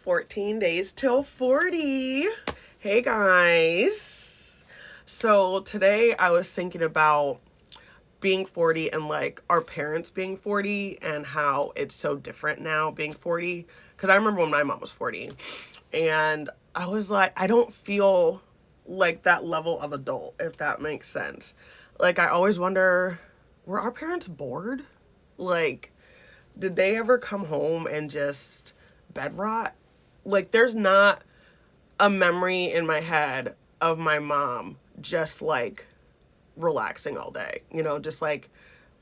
14 days till 40. Hey guys. So today I was thinking about being 40 and like our parents being 40 and how it's so different now being 40. Because I remember when my mom was 40 and I was like, I don't feel like that level of adult, if that makes sense. Like, I always wonder, were our parents bored? Like, did they ever come home and just bed rot? Like, there's not a memory in my head of my mom just like relaxing all day, just like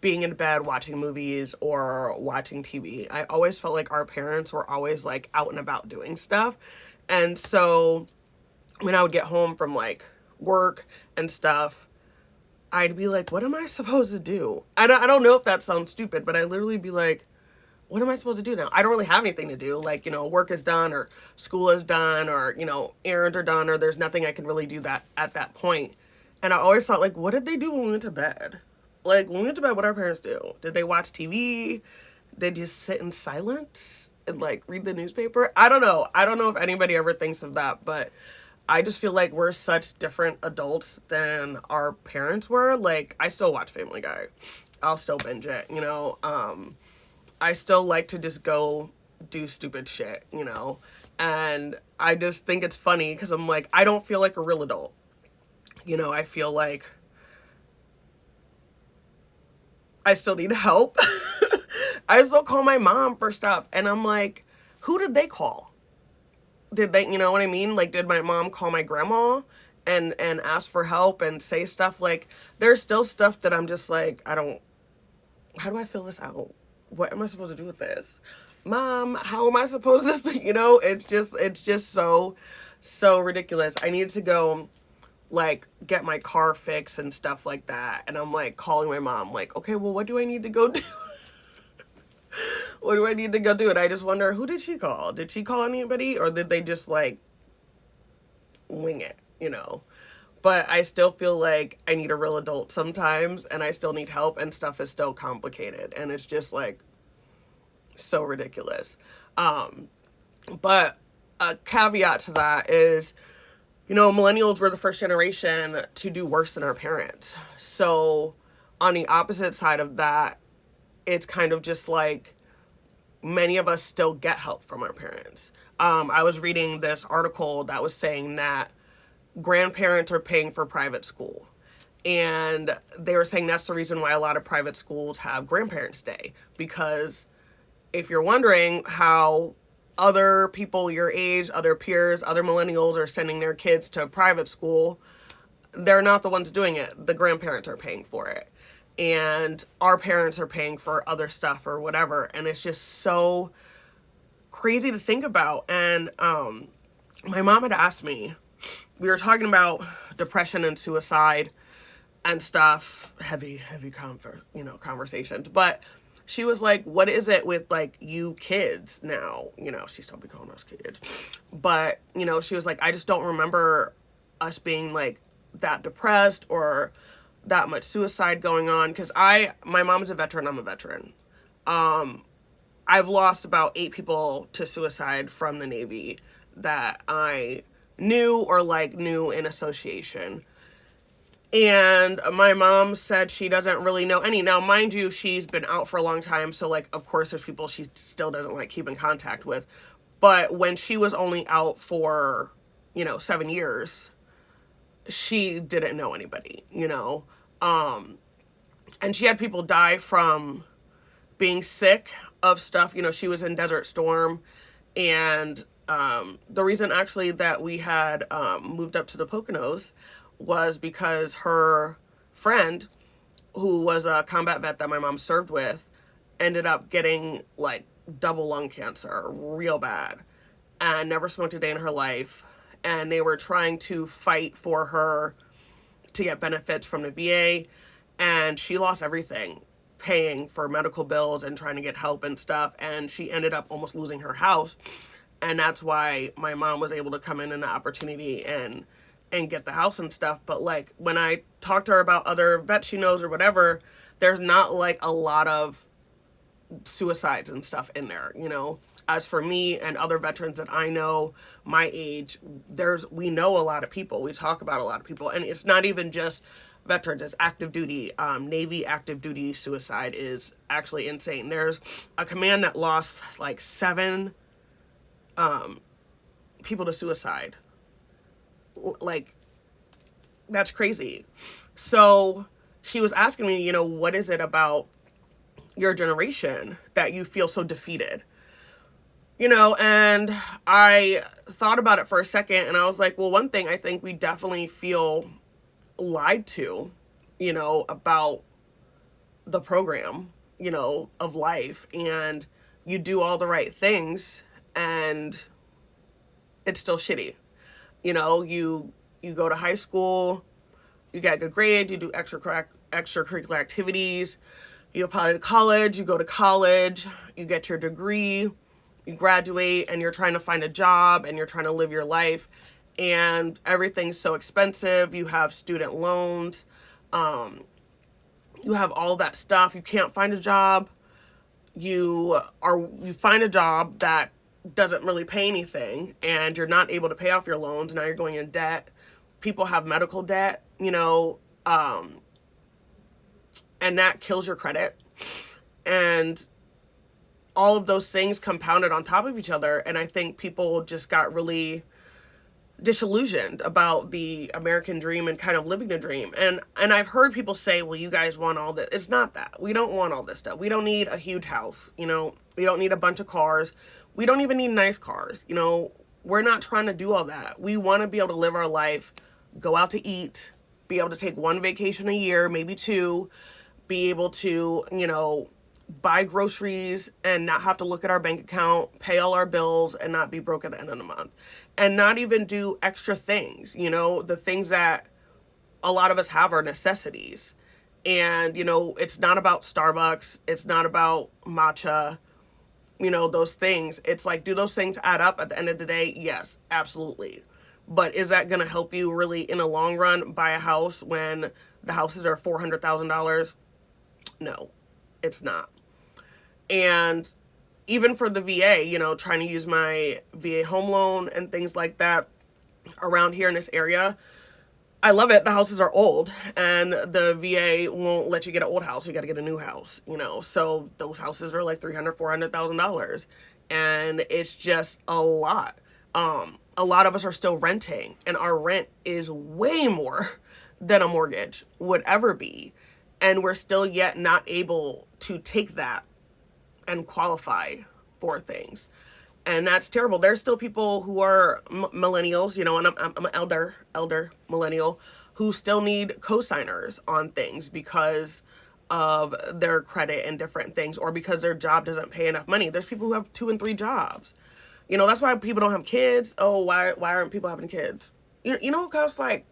being in bed watching movies or watching TV. I always felt like our parents were always like out and about doing stuff. And so when I would get home from like work and stuff, I'd be like, what am I supposed to do? I don't know if that sounds stupid, but I literally be like, what am I supposed to do now? I don't really have anything to do. Like, work is done or school is done or, errands are done or there's nothing I can really do that at that point. And I always thought, like, what did they do when we went to bed? Like, when we went to bed, what our parents do? Did they watch TV? They just sit in silence and, like, read the newspaper? I don't know. I don't know if anybody ever thinks of that, but I just feel like we're such different adults than our parents were. Like, I still watch Family Guy. I'll still binge it. I still like to just go do stupid shit. And I just think it's funny because I'm like, I don't feel like a real adult. I feel like I still need help. I still call my mom for stuff. And I'm like, who did they call? Did they, you know what I mean? Like, did my mom call my grandma and ask for help and say stuff? Like, there's still stuff that I'm just like, how do I fill this out? What am I supposed to do with this? Mom, how am I supposed to, it's just so ridiculous. I need to go like get my car fixed and stuff like that. And I'm like calling my mom, like, okay, well, what do I need to go do? What do I need to go do? And I just wonder, who did she call? Did she call anybody or did they just like wing it? But I still feel like I need a real adult sometimes and I still need help and stuff is still complicated. And it's just like so ridiculous. But a caveat to that is, millennials were the first generation to do worse than our parents. So on the opposite side of that, it's kind of just like many of us still get help from our parents. I was reading this article that was saying that grandparents are paying for private school. And they were saying that's the reason why a lot of private schools have Grandparents' Day. Because if you're wondering how other people your age, other peers, other millennials are sending their kids to private school, they're not the ones doing it. The grandparents are paying for it. And our parents are paying for other stuff or whatever. And it's just so crazy to think about. And my mom had asked me, we were talking about depression and suicide and stuff, heavy conversations. But she was like, what is it with like you kids now? She still be calling us kids. But, she was like, I just don't remember us being like that depressed or that much suicide going on. Cause my mom's a veteran, I'm a veteran. I've lost about 8 people to suicide from the Navy that I knew or like knew in association. And my mom said she doesn't really know any. Now, mind you, she's been out for a long time. So, like, of course, there's people she still doesn't, like, keep in contact with. But when she was only out for, 7 years, she didn't know anybody. And she had people die from being sick of stuff. She was in Desert Storm. And the reason, actually, that we had moved up to the Poconos was because her friend, who was a combat vet that my mom served with, ended up getting like double lung cancer, real bad, and never smoked a day in her life. And they were trying to fight for her to get benefits from the VA, and she lost everything paying for medical bills and trying to get help and stuff. And she ended up almost losing her house. And that's why my mom was able to come in an opportunity and get the house and stuff. But like when I talk to her about other vets she knows or whatever, there's not like a lot of suicides and stuff in there, you know. As for me and other veterans that I know my age, we know a lot of people. We talk about a lot of people, and it's not even just veterans. It's active duty. Navy active duty suicide is actually insane. There's a command that lost like 7 people to suicide. Like, that's crazy. So she was asking me, you know, what is it about your generation that you feel so defeated? You know, and I thought about it for a second, and I was like, well, one thing, I think we definitely feel lied to, you know, about the program, you know, of life, and you do all the right things and it's still shitty. You know, you go to high school, you get good grades, you do extracurricular activities, you apply to college, you go to college, you get your degree, you graduate, and you're trying to find a job and you're trying to live your life, and everything's so expensive. You have student loans, you have all that stuff. You can't find a job. You find a job that doesn't really pay anything, and you're not able to pay off your loans. Now you're going in debt. People have medical debt, you know, and that kills your credit. And all of those things compounded on top of each other. And I think people just got really disillusioned about the American dream and kind of living the dream. And I've heard people say, well, you guys want all this. It's not that. We don't want all this stuff. We don't need a huge house, you know. We don't need a bunch of cars. We don't even need nice cars, you know. We're not trying to do all that. We want to be able to live our life, go out to eat, be able to take 1 vacation a year, maybe 2, be able to, you know, buy groceries and not have to look at our bank account, pay all our bills, and not be broke at the end of the month. And not even do extra things, you know, the things that a lot of us have are necessities. And, you know, it's not about Starbucks. It's not about matcha, you know, those things. It's like, do those things add up at the end of the day? Yes, absolutely. But is that going to help you really in the long run buy a house when the houses are $400,000? No, it's not. And even for the VA, you know, trying to use my VA home loan and things like that around here in this area, I love it. The houses are old, and the VA won't let you get an old house. You got to get a new house, you know. So those houses are like $300,000-$400,000, and it's just a lot. A lot of us are still renting, and our rent is way more than a mortgage would ever be, and we're still yet not able to take that and qualify for things. And that's terrible. There's still people who are millennials, you know, and I'm an elder millennial, who still need cosigners on things because of their credit and different things, or because their job doesn't pay enough money. There's people who have 2 and 3 jobs. You know, that's why people don't have kids. Oh, why aren't people having kids? You know, it costs like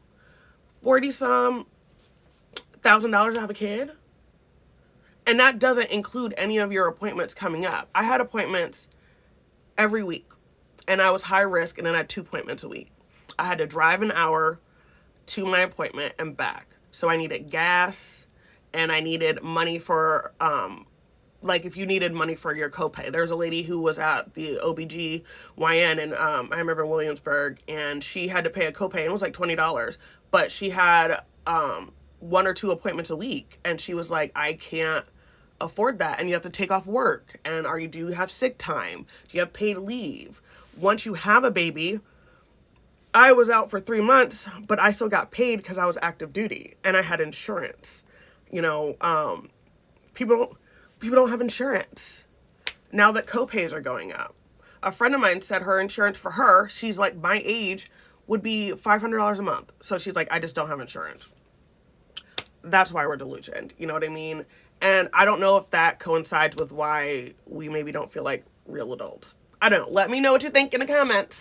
40-some thousand dollars to have a kid. And that doesn't include any of your appointments coming up. I had appointments every week, and I was high risk, and then I had 2 appointments a week. I had to drive an hour to my appointment and back. So I needed gas, and I needed money for, like, if you needed money for your copay. There's a lady who was at the OBGYN, and I remember in Williamsburg, and she had to pay a copay, and it was like $20. But she had 1 or 2 appointments a week, and she was like, I can't afford that, and you have to take off work, and do you have sick time? Do you have paid leave? Once you have a baby, I was out for 3 months, but I still got paid because I was active duty, and I had insurance. You know, people don't have insurance now that copays are going up. A friend of mine said her insurance for her, she's like my age, would be $500 a month. So she's like, I just don't have insurance. That's why we're delusioned. You know what I mean? And I don't know if that coincides with why we maybe don't feel like real adults. I don't know. Let me know what you think in the comments.